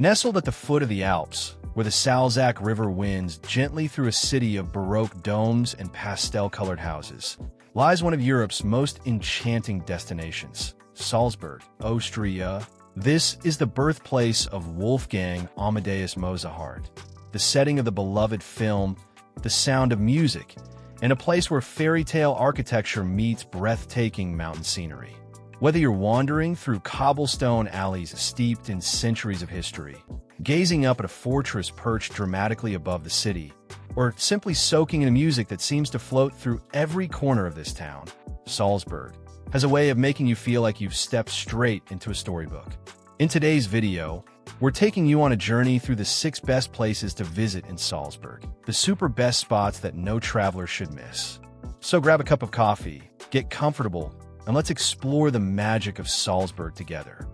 Nestled at the foot of the Alps, where the Salzach River winds gently through a city of Baroque domes and pastel-colored houses, lies one of Europe's most enchanting destinations, Salzburg, Austria. This is the birthplace of Wolfgang Amadeus Mozart, the setting of the beloved film, the sound of music, and a place where fairy tale architecture meets breathtaking mountain scenery. Whether you're wandering through cobblestone alleys steeped in centuries of history, gazing up at a fortress perched dramatically above the city, or simply soaking in music that seems to float through every corner of this town, Salzburg has a way of making you feel like you've stepped straight into a storybook. In today's video, we're taking you on a journey through the 6 best places to visit in Salzburg, the super best spots that no traveler should miss. So grab a cup of coffee, get comfortable, and let's explore the magic of Salzburg together.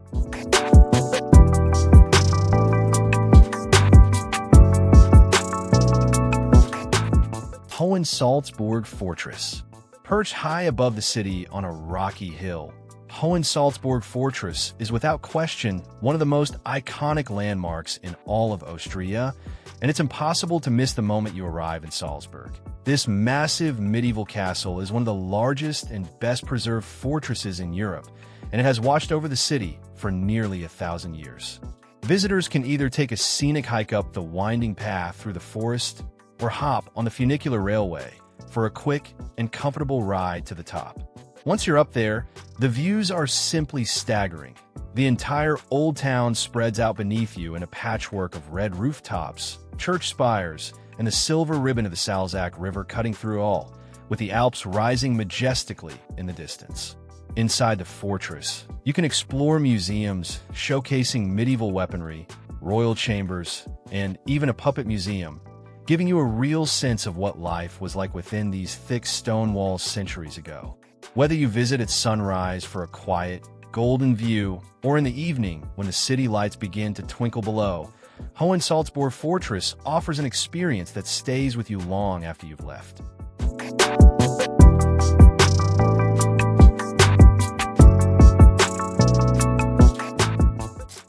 Hohensalzburg Fortress. Perched high above the city on a rocky hill, Hohensalzburg Fortress is without question one of the most iconic landmarks in all of Austria, and it's impossible to miss the moment you arrive in Salzburg. This massive medieval castle is one of the largest and best-preserved fortresses in Europe, and it has watched over the city for nearly 1,000 years. Visitors can either take a scenic hike up the winding path through the forest or hop on the funicular railway for a quick and comfortable ride to the top. Once you're up there, the views are simply staggering. The entire old town spreads out beneath you in a patchwork of red rooftops, church spires, and the silver ribbon of the Salzach River cutting through all, with the Alps rising majestically in the distance. Inside the fortress, you can explore museums showcasing medieval weaponry, royal chambers, and even a puppet museum, giving you a real sense of what life was like within these thick stone walls centuries ago. Whether you visit at sunrise for a quiet, golden view, or in the evening when the city lights begin to twinkle below, Hohensalzburg Fortress offers an experience that stays with you long after you've left.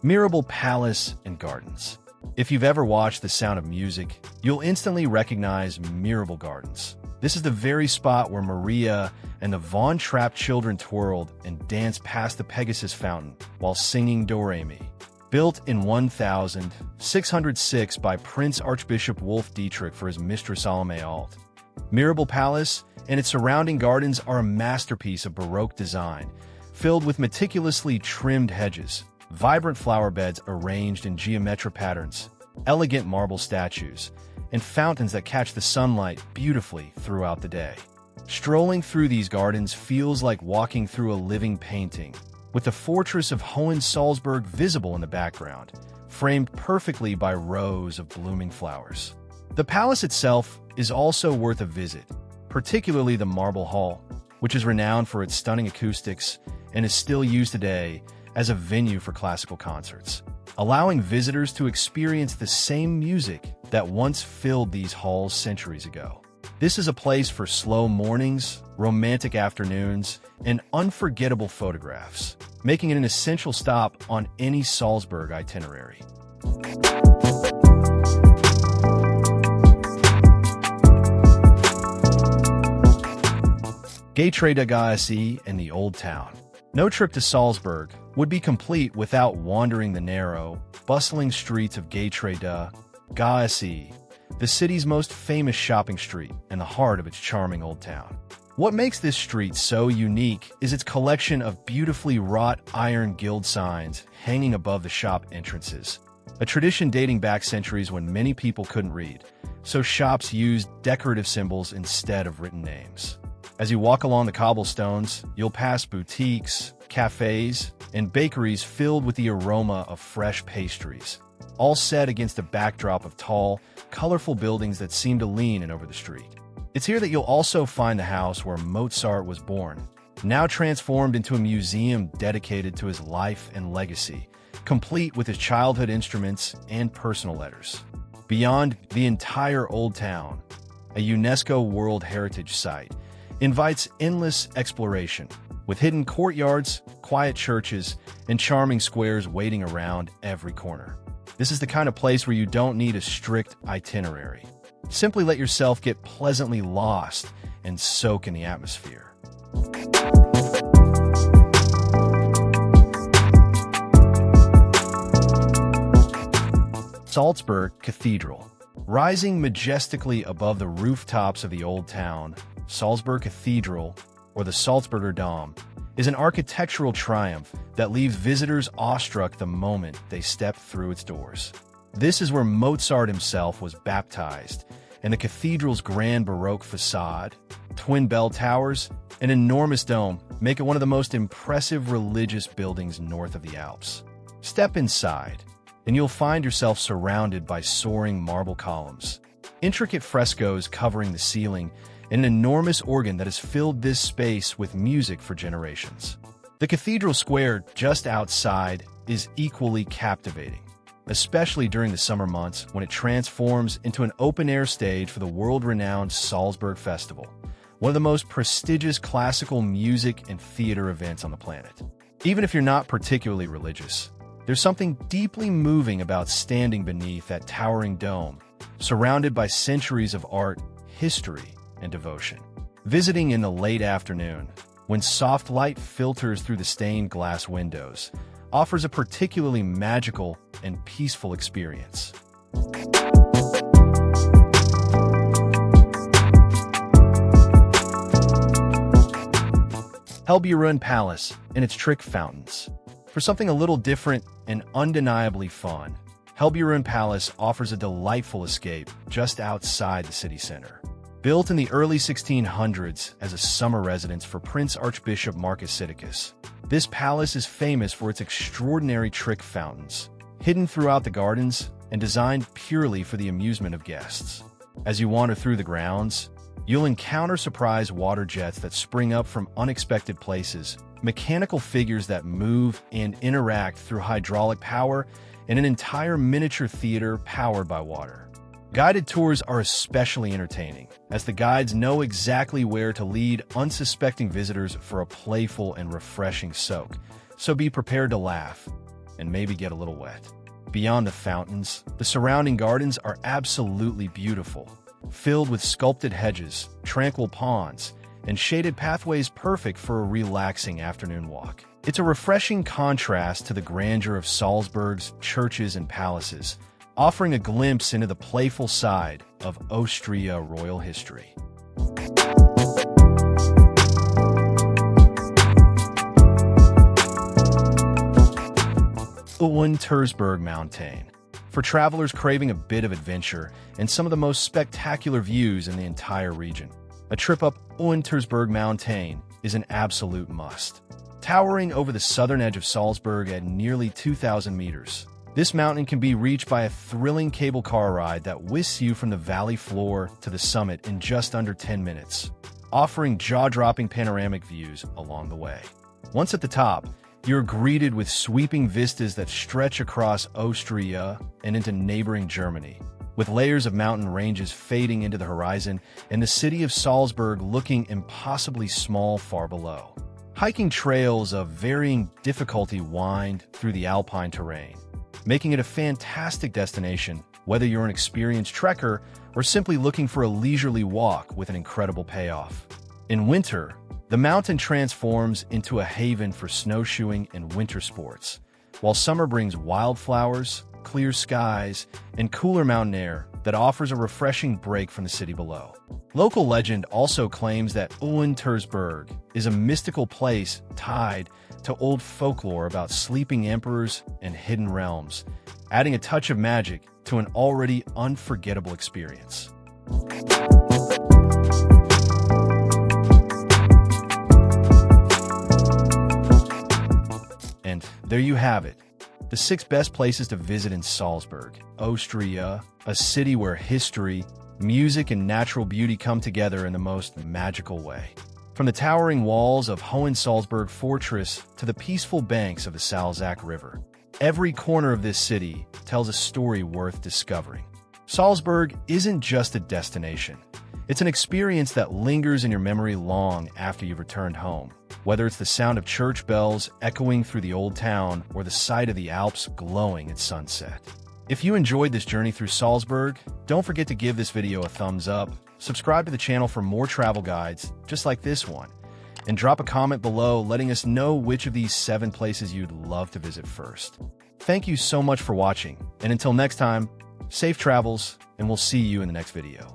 Mirabell Palace and Gardens. If you've ever watched The Sound of Music, you'll instantly recognize Mirabell Gardens. This is the very spot where Maria and the Von Trapp children twirled and danced past the Pegasus fountain while singing Do-Re-Mi. Built in 1606 by Prince Archbishop Wolf Dietrich for his mistress Salome Alt, Mirabell Palace and its surrounding gardens are a masterpiece of Baroque design, filled with meticulously trimmed hedges, vibrant flower beds arranged in geometric patterns, elegant marble statues, and fountains that catch the sunlight beautifully throughout the day. Strolling through these gardens feels like walking through a living painting, with the fortress of Hohensalzburg visible in the background, framed perfectly by rows of blooming flowers. The palace itself is also worth a visit, particularly the Marble Hall, which is renowned for its stunning acoustics and is still used today as a venue for classical concerts, allowing visitors to experience the same music that once filled these halls centuries ago. This is a place for slow mornings, romantic afternoons, and unforgettable photographs, making it an essential stop on any Salzburg itinerary. Getreidegasse and the Old Town. No trip to Salzburg would be complete without wandering the narrow, bustling streets of Getreidegasse, the city's most famous shopping street and the heart of its charming old town. What makes this street so unique is its collection of beautifully wrought iron guild signs hanging above the shop entrances, a tradition dating back centuries when many people couldn't read, so shops used decorative symbols instead of written names. As you walk along the cobblestones, you'll pass boutiques, cafes, and bakeries filled with the aroma of fresh pastries, all set against a backdrop of tall, colorful buildings that seem to lean in over the street. It's here that you'll also find the house where Mozart was born, now transformed into a museum dedicated to his life and legacy, complete with his childhood instruments and personal letters. Beyond, the entire Old Town, a UNESCO World Heritage Site, invites endless exploration, with hidden courtyards, quiet churches, and charming squares waiting around every corner. This is the kind of place where you don't need a strict itinerary. Simply let yourself get pleasantly lost and soak in the atmosphere. Salzburg Cathedral. Rising majestically above the rooftops of the old town, Salzburg Cathedral, or the Salzburger Dom, is an architectural triumph that leaves visitors awestruck the moment they step through its doors. This is where Mozart himself was baptized, and the cathedral's grand Baroque facade, twin bell towers, and enormous dome make it one of the most impressive religious buildings north of the Alps. Step inside, and you'll find yourself surrounded by soaring marble columns, intricate frescoes covering the ceiling, and an enormous organ that has filled this space with music for generations. The cathedral square just outside is equally captivating, especially during the summer months when it transforms into an open-air stage for the world-renowned Salzburg Festival, one of the most prestigious classical music and theater events on the planet. Even if you're not particularly religious, there's something deeply moving about standing beneath that towering dome, surrounded by centuries of art, history, and devotion. Visiting in the late afternoon, when soft light filters through the stained glass windows, offers a particularly magical and peaceful experience. Hellbrunn Palace and its trick fountains. For something a little different and undeniably fun, Hellbrunn Palace offers a delightful escape just outside the city center. Built in the early 1600s as a summer residence for Prince Archbishop Marcus Sidicus, this palace is famous for its extraordinary trick fountains, hidden throughout the gardens and designed purely for the amusement of guests. As you wander through the grounds, you'll encounter surprise water jets that spring up from unexpected places, mechanical figures that move and interact through hydraulic power, and an entire miniature theater powered by water. Guided tours are especially entertaining, as the guides know exactly where to lead unsuspecting visitors for a playful and refreshing soak, so be prepared to laugh and maybe get a little wet. Beyond the fountains, the surrounding gardens are absolutely beautiful, filled with sculpted hedges, tranquil ponds, and shaded pathways perfect for a relaxing afternoon walk. It's a refreshing contrast to the grandeur of Salzburg's churches and palaces, offering a glimpse into the playful side of Austria royal history. Untersberg Mountain. For travelers craving a bit of adventure and some of the most spectacular views in the entire region, a trip up Untersberg Mountain is an absolute must. Towering over the southern edge of Salzburg at nearly 2,000 meters, this mountain can be reached by a thrilling cable car ride that whisks you from the valley floor to the summit in just under 10 minutes, offering jaw-dropping panoramic views along the way. Once at the top, you're greeted with sweeping vistas that stretch across Austria and into neighboring Germany, with layers of mountain ranges fading into the horizon and the city of Salzburg looking impossibly small far below. Hiking trails of varying difficulty wind through the alpine terrain, making it a fantastic destination whether you're an experienced trekker or simply looking for a leisurely walk with an incredible payoff. In winter, the mountain transforms into a haven for snowshoeing and winter sports, while summer brings wildflowers, clear skies, and cooler mountain air that offers a refreshing break from the city below. Local legend also claims that Untersberg is a mystical place tied to old folklore about sleeping emperors and hidden realms, adding a touch of magic to an already unforgettable experience. And there you have it, the 6 best places to visit in Salzburg, Austria, a city where history, music, and natural beauty come together in the most magical way. From the towering walls of Hohensalzburg Fortress to the peaceful banks of the Salzach River, every corner of this city tells a story worth discovering. Salzburg isn't just a destination. It's an experience that lingers in your memory long after you've returned home. Whether it's the sound of church bells echoing through the old town or the sight of the Alps glowing at sunset, If you enjoyed this journey through Salzburg, don't forget to give this video a thumbs up, subscribe to the channel for more travel guides just like this one, and drop a comment below letting us know which of these 7 places you'd love to visit first. Thank you so much for watching, and until next time, safe travels, and we'll see you in the next video.